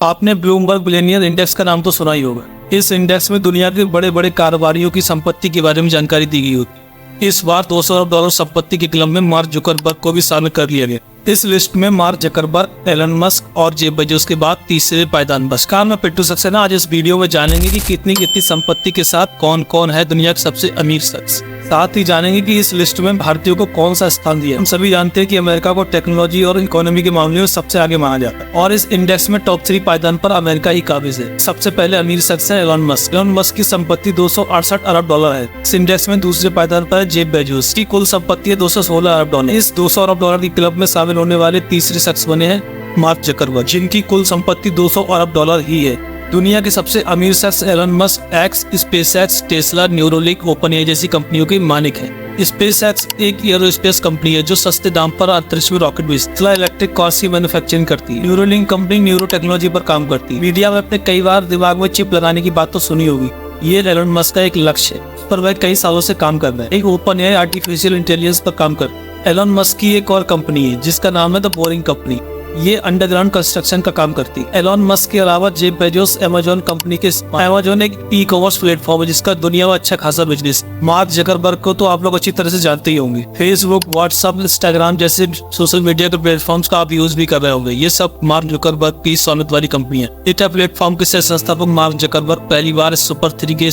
आपने Bloomberg billionaire index का नाम तो सुना ही होगा। इस इंडेक्स में दुनिया के बड़े बड़े कारोबारियों की संपत्ति के बारे में जानकारी दी गई होती है। इस बार 200 अरब डॉलर संपत्ति के क्लब में मार्क जुकरबर्ग को भी शामिल कर लिया गया। इस लिस्ट में मार्क जुकरबर्ग, एलन मस्क और जेफ बेजोस के बाद तीसरे पायदान बस। मैं पिट्टू सक्सेना आज इस वीडियो में जानेंगे कि कितनी संपत्ति के साथ कौन कौन है दुनिया के सबसे अमीर शख्स। साथ ही जानेंगे कि इस लिस्ट में भारतीयों को कौन सा स्थान दिया। हम सभी जानते हैं कि अमेरिका को टेक्नोलॉजी और इकोनॉमी के मामले में सबसे आगे माना जाता है और इस इंडेक्स में टॉप 3 पायदान पर अमेरिका ही काबिज है। सबसे पहले अमीर शख्स है एलन मस्क। एलन मस्क की संपत्ति 268 अरब डॉलर है। इस इंडेक्स में दूसरे पायदान पर है जेफ बेजोस की कुल संपत्ति है 216 अरब डॉलर। इस 200 अरब डॉलर की क्लब में शामिल होने वाले तीसरे शख्स बने हैं मार्क जुकरबर्ग, जिनकी कुल संपत्ति 200 अरब डॉलर ही है। दुनिया के सबसे अमीर शख्स Elon Musk X, SpaceX, Tesla, Neuralink, OpenAI जैसी कंपनियों के मालिक हैं। स्पेसएक्स एक एरोस्पेस कंपनी है जो सस्ते दाम पर अंतरिक्ष में रॉकेट भेजती है। टेस्ला इलेक्ट्रिक कार्स की मैन्युफैक्चरिंग करती है। न्यूरोलिंक कंपनी न्यूरो टेक्नोलॉजी पर काम करती है। मीडिया में अपने कई बार दिमाग में चिप लगाने की बात तो सुनी होगी। ये एलन मस्क का एक लक्ष्य है, उस पर वह कई सालों से काम कर रहा है। एक ओपनएआई आर्टिफिशियल इंटेलिजेंस पर काम कर रहा है। एलन मस्क की एक और कंपनी है जिसका नाम है द बोरिंग कंपनी। ये अंडरग्राउंड कंस्ट्रक्शन का काम करती है। एलन मस्क के अलावा जेफ बेजोस अमेज़न कंपनी के अमेज़न एक ई-कॉमर्स प्लेटफॉर्म है जिसका दुनिया में अच्छा खासा बिजनेस। मार्क जुकरबर्ग को तो आप लोग अच्छी तरह से जानते ही होंगे। फेसबुक, व्हाट्सएप, इंस्टाग्राम जैसे सोशल मीडिया के प्लेटफॉर्म्स का आप यूज भी कर रहे होंगे। ये सब मार्क जुकरबर्ग की स्वामित्व वाली कंपनी है। मेटा प्लेटफॉर्म के संस्थापक मार्क जुकरबर्ग पहली बार सुपर 3 के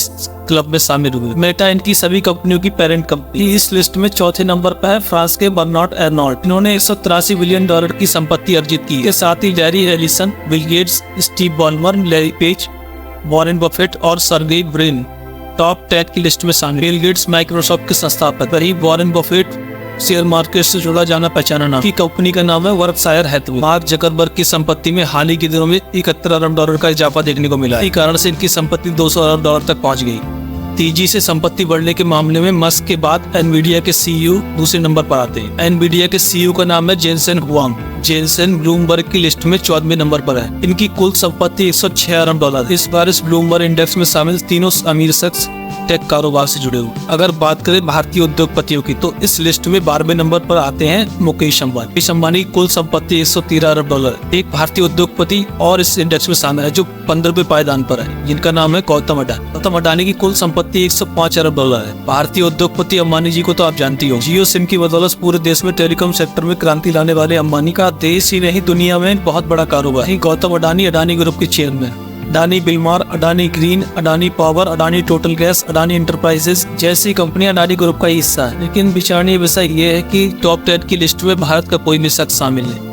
क्लब में शामिल हुए। मेटा इनकी सभी कंपनियों की पेरेंट कंपनी। इस लिस्ट में चौथे नंबर पर है फ्रांस के बर्नार्ड अर्नोल्ट। इन्होंने 183 बिलियन डॉलर की संपत्ति अर्जित की। के साथ ही Larry Ellison, Bill Gates, Steve Ballmer, Larry Page, Warren Buffett और सर्गेई ब्रिन टॉप 10 की लिस्ट में शामिल। बिल गेट्स माइक्रोसॉफ्ट के संस्थापक, वही वॉरेन बफेट शेयर मार्केट से जुड़ा जाना पहचाना नाम की कंपनी का नाम है वर्कशायर हैथवे। मार्क जुकरबर्ग की संपत्ति में हाल ही के दिनों में 71 अरब डॉलर का इजाफा देखने को मिला। इसी कारण से इनकी संपत्ति 200 अरब डॉलर तक पहुंच गई। तेजी से संपत्ति बढ़ने के मामले में मस्क के बाद एनवीडिया के सीईओ दूसरे नंबर पर आते हैं। एनवीडिया के सीईओ का नाम है जेनसेन हुआंग। जेनसेन ब्लूमबर्ग की लिस्ट में 14वें नंबर पर है। इनकी कुल संपत्ति 106 अरब डॉलर। इस बार इस ब्लूमबर्ग इंडेक्स में शामिल तीनों अमीर शख्स टेक कारोबार से जुड़े हुए। अगर बात करें भारतीय उद्योगपतियों की तो इस लिस्ट में 12वें नंबर पर आते हैं मुकेश अंबानी। मुकेश अंबानी की कुल संपत्ति 113 अरब डॉलर। एक भारतीय उद्योगपति और इस इंडेक्स में शामिल है जो 15वें पायदान पर है, जिनका नाम है गौतम अडानी। गौतम अडानी की कुल संपत्ति 105 अरब डॉलर है। भारतीय उद्योगपति अंबानी जी को तो आप जानती हो। जियो सिम की बदौलत पूरे देश में टेलीकॉम सेक्टर में क्रांति लाने वाले अंबानी का देश ही नहीं दुनिया में बहुत बड़ा कारोबार है। गौतम अडानी अडानी ग्रुप के chairman. Adani Wilmar, Adani Green, Adani Power, Adani Total Gas, Adani Enterprises जैसी कंपनियां अडानी ग्रुप का हिस्सा है। लेकिन विचारणीय विषय ये है कि टॉप 10 की लिस्ट में भारत का कोई भी शख्स शामिल नहीं।